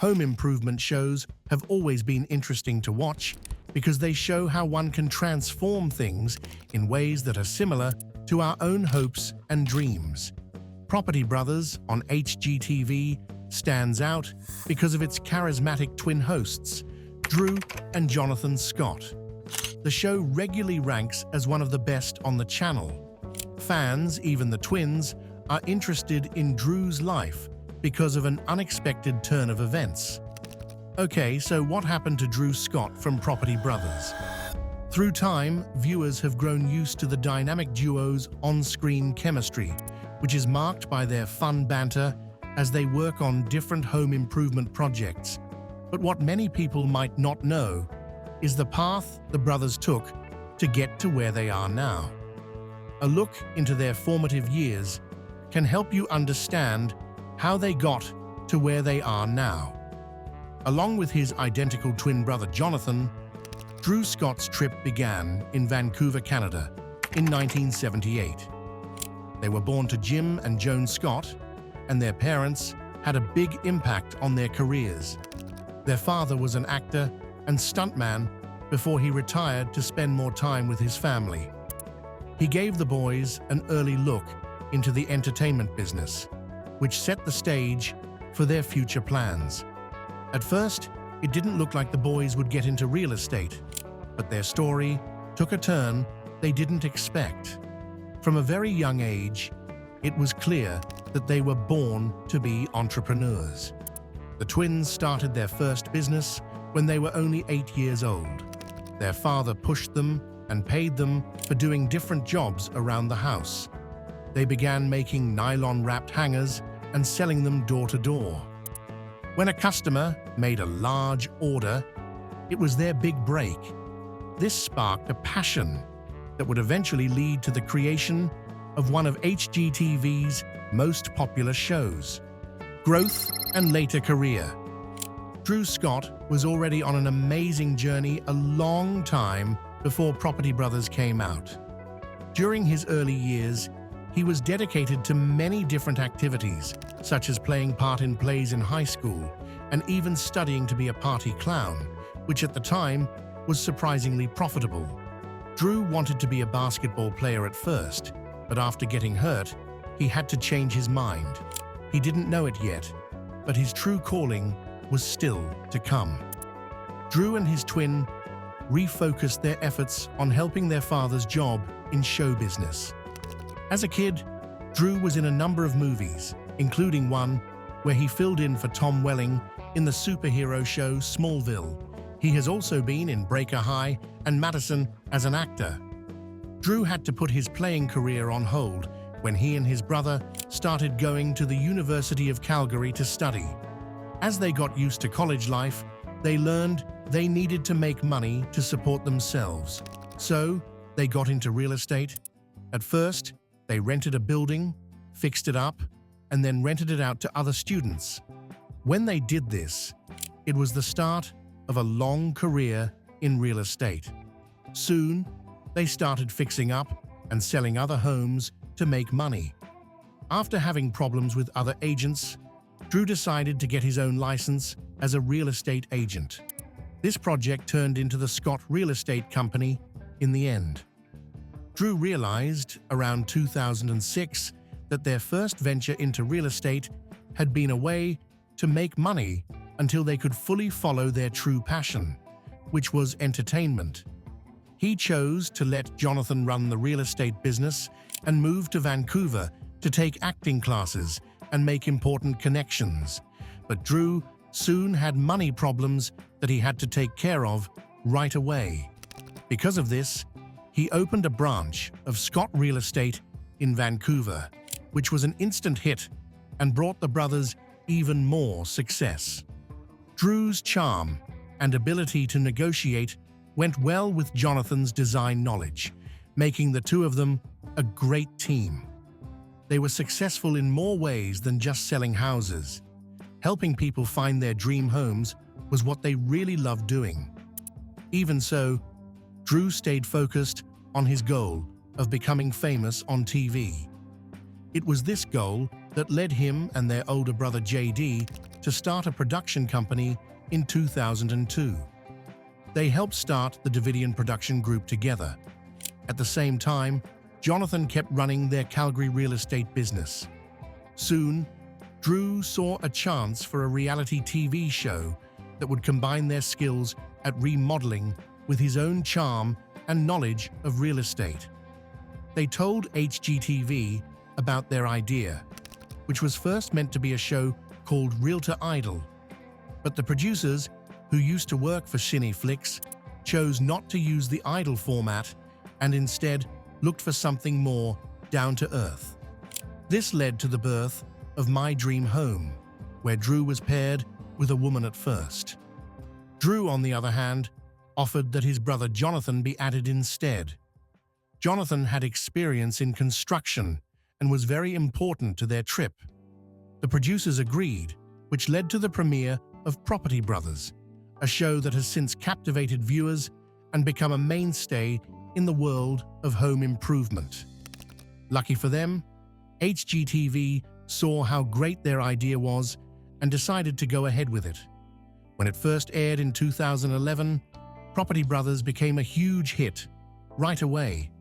Home improvement shows have always been interesting to watch because they show how one can transform things in ways that are similar to our own hopes and dreams. Property Brothers on HGTV stands out because of its charismatic twin hosts, Drew and Jonathan Scott. The show regularly ranks as one of the best on the channel. Fans, even the twins, are interested in Drew's life because of an unexpected turn of events. Okay, so what happened to Drew Scott from Property Brothers? Through time, viewers have grown used to the dynamic duo's on-screen chemistry, which is marked by their fun banter as they work on different home improvement projects. But what many people might not know is the path the brothers took to get to where they are now. A look into their formative years can help you understand how they got to where they are now. Along with his identical twin brother Jonathan, Drew Scott's trip began in Vancouver, Canada, in 1978. They were born to Jim and Joan Scott, and their parents had a big impact on their careers. Their father was an actor and stuntman before he retired to spend more time with his family. He gave the boys an early look into the entertainment business, which set the stage for their future plans. At first, it didn't look like the boys would get into real estate, but their story took a turn they didn't expect. From a very young age, it was clear that they were born to be entrepreneurs. The twins started their first business when they were only 8 years old. Their father pushed them and paid them for doing different jobs around the house. They began making nylon-wrapped hangers and selling them door to door. When a customer made a large order, it was their big break. This sparked a passion that would eventually lead to the creation of one of HGTV's most popular shows. Growth and later career. Drew Scott was already on an amazing journey a long time before Property Brothers came out. During his early years, he was dedicated to many different activities, such as playing part in plays in high school and even studying to be a party clown, which at the time was surprisingly profitable. Drew wanted to be a basketball player at first, but after getting hurt, he had to change his mind. He didn't know it yet, but his true calling was still to come. Drew and his twin refocused their efforts on helping their father's job in show business. As a kid, Drew was in a number of movies, including one where he filled in for Tom Welling in the superhero show Smallville. He has also been in Breaker High and Madison as an actor. Drew had to put his playing career on hold when he and his brother started going to the University of Calgary to study. As they got used to college life, they learned they needed to make money to support themselves. So, they got into real estate. At first, they rented a building, fixed it up, and then rented it out to other students. When they did this, it was the start of a long career in real estate. Soon, they started fixing up and selling other homes to make money. After having problems with other agents, Drew decided to get his own license as a real estate agent. This project turned into the Scott Real Estate Company in the end. Drew realized around 2006 that their first venture into real estate had been a way to make money until they could fully follow their true passion, which was entertainment. He chose to let Jonathan run the real estate business and move to Vancouver to take acting classes and make important connections. But Drew soon had money problems that he had to take care of right away. Because of this, he opened a branch of Scott Real Estate in Vancouver, which was an instant hit and brought the brothers even more success. Drew's charm and ability to negotiate went well with Jonathan's design knowledge, making the two of them a great team. They were successful in more ways than just selling houses. Helping people find their dream homes was what they really loved doing. Even so, Drew stayed focused on his goal of becoming famous on TV. It was this goal that led him and their older brother JD to start a production company in 2002. They helped start the Davidian Production Group together. At the same time, Jonathan kept running their Calgary real estate business. Soon, Drew saw a chance for a reality TV show that would combine their skills at remodeling with his own charm and knowledge of real estate. They told HGTV about their idea, which was first meant to be a show called Realtor Idol. But the producers, who used to work for Cineflix, chose not to use the Idol format and instead looked for something more down to earth. This led to the birth of My Dream Home, where Drew was paired with a woman at first. Drew, on the other hand, offered that his brother Jonathan be added instead. Jonathan had experience in construction and was very important to their trip. The producers agreed, which led to the premiere of Property Brothers, a show that has since captivated viewers and become a mainstay in the world of home improvement. Lucky for them, HGTV saw how great their idea was and decided to go ahead with it. When it first aired in 2011, Property Brothers became a huge hit right away.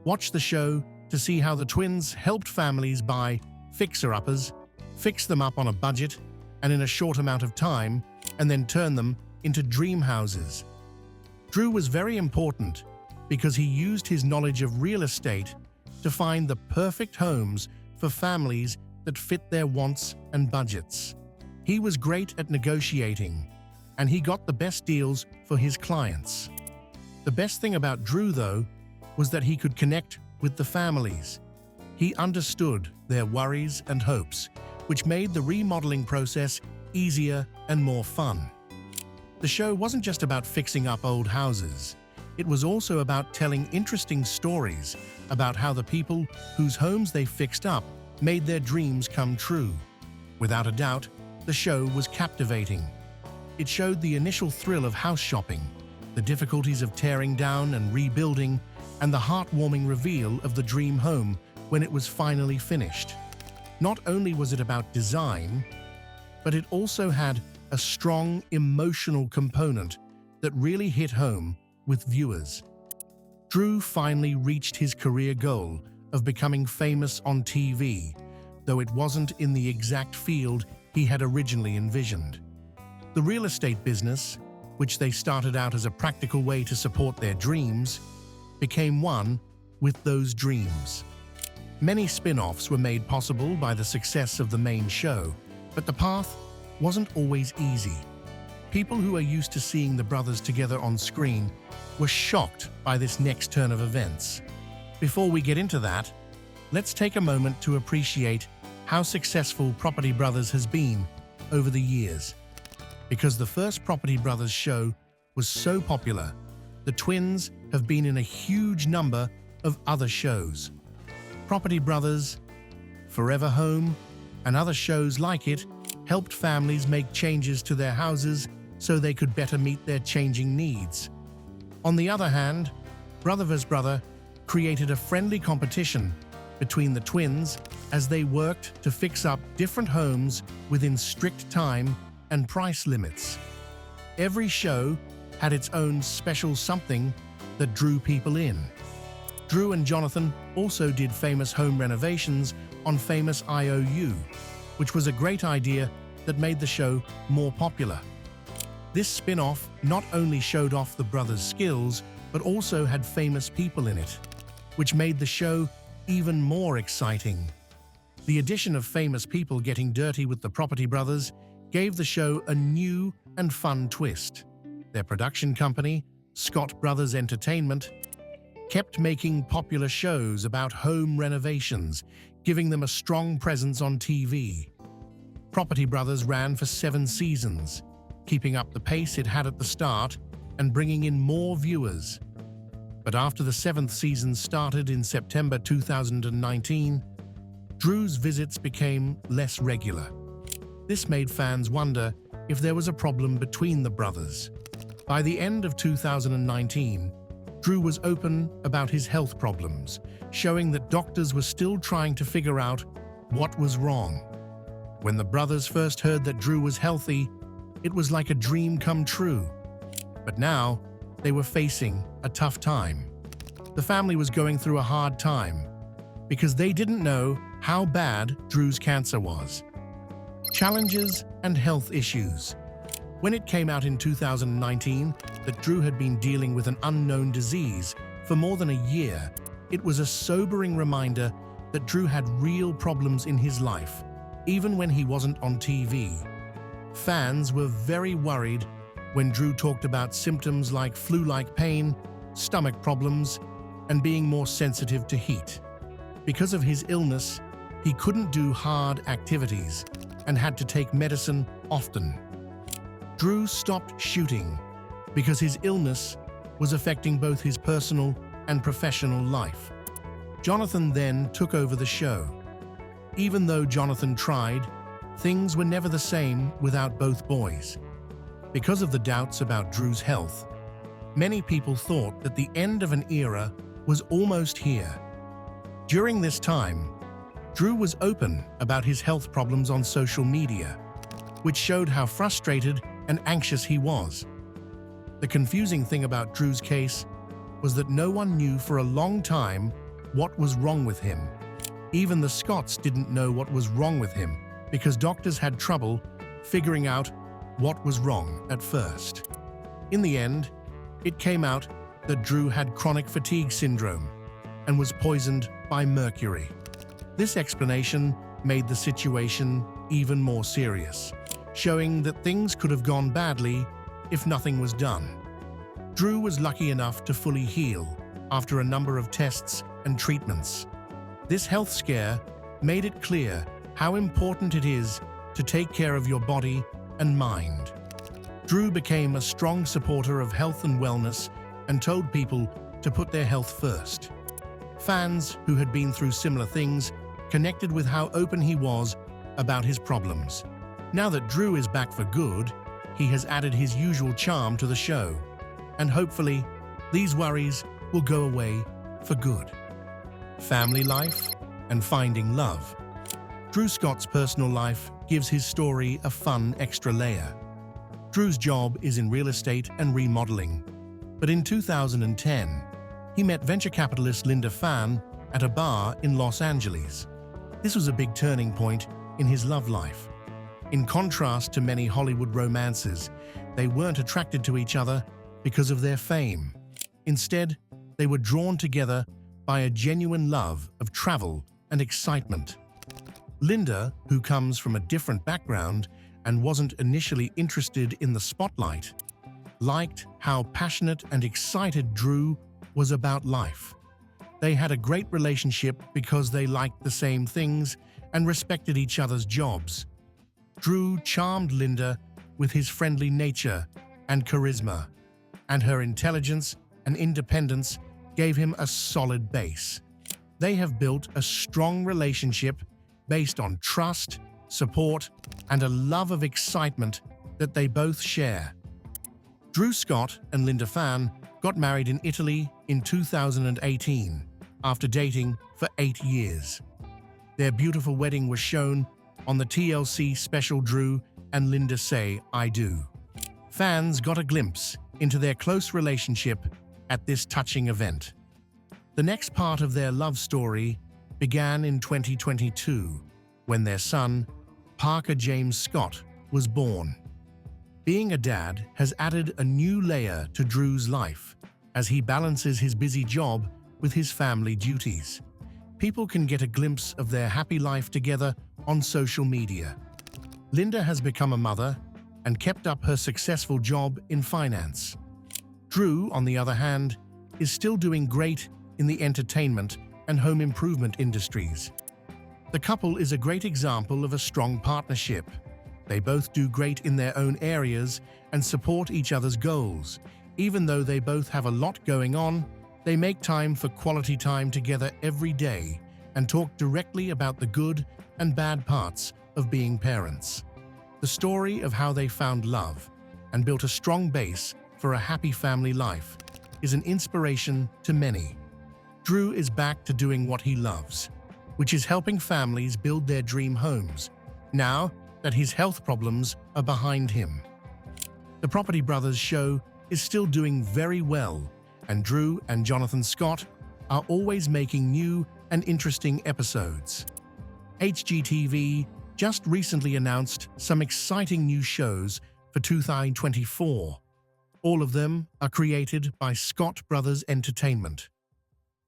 Watch the show to see how the twins helped families buy fixer-uppers, fix them up on a budget and in a short amount of time, and then turn them into dream houses. Drew was very important because he used his knowledge of real estate to find the perfect homes for families that fit their wants and budgets. He was great at negotiating, and he got the best deals for his clients. The best thing about Drew, though, was that he could connect with the families. He understood their worries and hopes, which made the remodeling process easier and more fun. The show wasn't just about fixing up old houses. It was also about telling interesting stories about how the people whose homes they fixed up made their dreams come true. Without a doubt, the show was captivating. It showed the initial thrill of house shopping, the difficulties of tearing down and rebuilding, and the heartwarming reveal of the dream home when it was finally finished. Not only was it about design, but it also had a strong emotional component that really hit home with viewers. Drew finally reached his career goal of becoming famous on TV, though it wasn't in the exact field he had originally envisioned. The real estate business, which they started out as a practical way to support their dreams, became one with those dreams. Many spin-offs were made possible by the success of the main show, but the path wasn't always easy. People who are used to seeing the brothers together on screen were shocked by this next turn of events. Before we get into that, let's take a moment to appreciate how successful Property Brothers has been over the years. Because the first Property Brothers show was so popular, the twins have been in a huge number of other shows. Property Brothers, Forever Home, and other shows like it helped families make changes to their houses so they could better meet their changing needs. On the other hand, Brother vs. Brother created a friendly competition between the twins as they worked to fix up different homes within strict time and price limits. Every show had its own special something that drew people in. Drew and Jonathan also did famous home renovations on Famous IOU, which was a great idea that made the show more popular. This spin-off not only showed off the brothers' skills, but also had famous people in it, which made the show even more exciting. The addition of famous people getting dirty with the Property Brothers gave the show a new and fun twist. Their production company, Scott Brothers Entertainment, kept making popular shows about home renovations, giving them a strong presence on TV. Property Brothers ran for 7 seasons, keeping up the pace it had at the start and bringing in more viewers. But after the 7th season started in September 2019, Drew's visits became less regular. This made fans wonder if there was a problem between the brothers. By the end of 2019, Drew was open about his health problems, showing that doctors were still trying to figure out what was wrong. When the brothers first heard that Drew was healthy, it was like a dream come true. But now, they were facing a tough time. The family was going through a hard time because they didn't know how bad Drew's cancer was. Challenges and health issues. When it came out in 2019 that Drew had been dealing with an unknown disease for more than a year, it was a sobering reminder that Drew had real problems in his life, even when he wasn't on TV. Fans were very worried when Drew talked about symptoms like flu-like pain, stomach problems, and being more sensitive to heat. Because of his illness, he couldn't do hard activities and had to take medicine often. Drew stopped shooting because his illness was affecting both his personal and professional life. Jonathan then took over the show. Even though Jonathan tried, things were never the same without both boys. Because of the doubts about Drew's health, many people thought that the end of an era was almost here. During this time, Drew was open about his health problems on social media, which showed how frustrated and anxious he was. The confusing thing about Drew's case was that no one knew for a long time what was wrong with him. Even the Scotts didn't know what was wrong with him because doctors had trouble figuring out what was wrong at first. In the end, it came out that Drew had chronic fatigue syndrome and was poisoned by mercury. This explanation made the situation even more serious, showing that things could have gone badly if nothing was done. Drew was lucky enough to fully heal after a number of tests and treatments. This health scare made it clear how important it is to take care of your body and mind. Drew became a strong supporter of health and wellness and told people to put their health first. Fans who had been through similar things connected with how open he was about his problems. Now that Drew is back for good, he has added his usual charm to the show, and hopefully, these worries will go away for good. Family life and finding love. Drew Scott's personal life gives his story a fun extra layer. Drew's job is in real estate and remodeling, but in 2010, he met venture capitalist Linda Fan at a bar in Los Angeles. This was a big turning point in his love life. In contrast to many Hollywood romances, they weren't attracted to each other because of their fame. Instead, they were drawn together by a genuine love of travel and excitement. Linda, who comes from a different background and wasn't initially interested in the spotlight, liked how passionate and excited Drew was about life. They had a great relationship because they liked the same things and respected each other's jobs. Drew charmed Linda with his friendly nature and charisma, and her intelligence and independence gave him a solid base. They have built a strong relationship based on trust, support, and a love of excitement that they both share. Drew Scott and Linda Fan got married in Italy in 2018 after dating for 8 years. Their beautiful wedding was shown on the TLC special Drew and Linda Say I Do. Fans got a glimpse into their close relationship at this touching event. The next part of their love story began in 2022 when their son, Parker James Scott, was born. Being a dad has added a new layer to Drew's life as he balances his busy job with his family duties. People can get a glimpse of their happy life together on social media. Linda has become a mother and kept up her successful job in finance. Drew, on the other hand, is still doing great in the entertainment and home improvement industries. The couple is a great example of a strong partnership. They both do great in their own areas and support each other's goals. Even though they both have a lot going on, they make time for quality time together every day and talk directly about the good and bad parts of being parents. The story of how they found love and built a strong base for a happy family life is an inspiration to many. Drew is back to doing what he loves, which is helping families build their dream homes now that his health problems are behind him. The Property Brothers show is still doing very well, and Drew and Jonathan Scott are always making new and interesting episodes. HGTV just recently announced some exciting new shows for 2024. All of them are created by Scott Brothers Entertainment.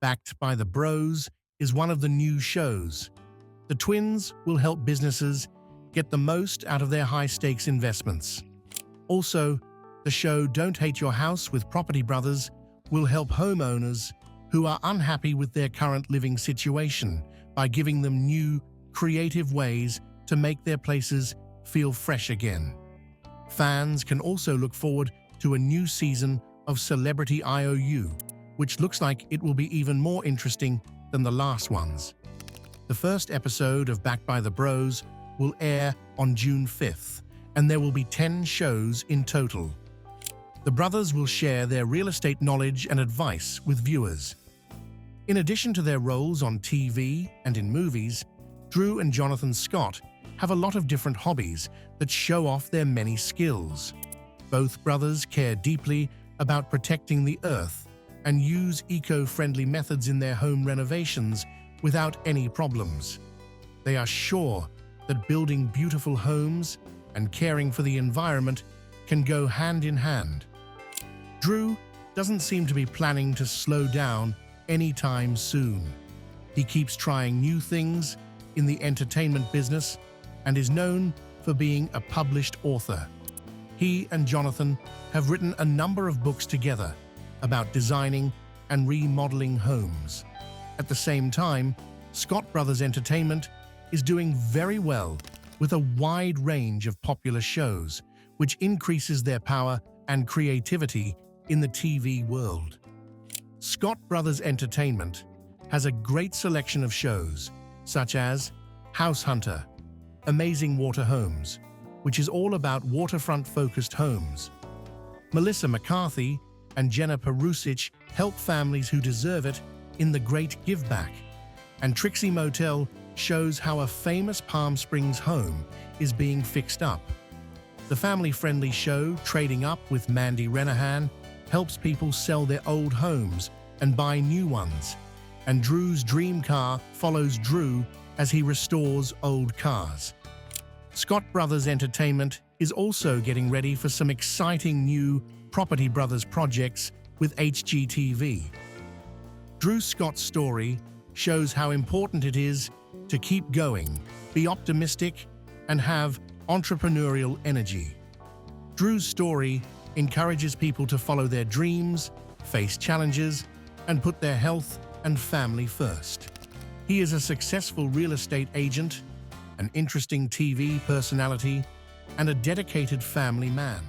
Backed by the Bros is one of the new shows. The twins will help businesses get the most out of their high-stakes investments. Also, the show Don't Hate Your House with Property Brothers will help homeowners who are unhappy with their current living situation by giving them new, creative ways to make their places feel fresh again. Fans can also look forward to a new season of Celebrity IOU, which looks like it will be even more interesting than the last ones. The first episode of Backed by the Bros will air on June 5th, and there will be 10 shows in total. The brothers will share their real estate knowledge and advice with viewers. In addition to their roles on TV and in movies, Drew and Jonathan Scott have a lot of different hobbies that show off their many skills. Both brothers care deeply about protecting the earth and use eco-friendly methods in their home renovations without any problems. They are sure that building beautiful homes and caring for the environment can go hand in hand. Drew doesn't seem to be planning to slow down anytime soon. He keeps trying new things in the entertainment business and is known for being a published author. He and Jonathan have written a number of books together about designing and remodeling homes. At the same time, Scott Brothers Entertainment is doing very well with a wide range of popular shows, which increases their power and creativity in the TV world. Scott Brothers Entertainment has a great selection of shows, such as House Hunter, Amazing Water Homes, which is all about waterfront-focused homes. Melissa McCarthy and Jenna Perusic help families who deserve it in The Great Give Back, and Trixie Motel shows how a famous Palm Springs home is being fixed up. The family-friendly show Trading Up with Mandy Renahan helps people sell their old homes and buy new ones, and Drew's Dream Car follows Drew as he restores old cars. Scott Brothers Entertainment is also getting ready for some exciting new Property Brothers projects with HGTV. Drew Scott's story shows how important it is to keep going, be optimistic, and have entrepreneurial energy. Drew's story encourages people to follow their dreams, face challenges, and put their health and family first. He is a successful real estate agent, an interesting TV personality, and a dedicated family man.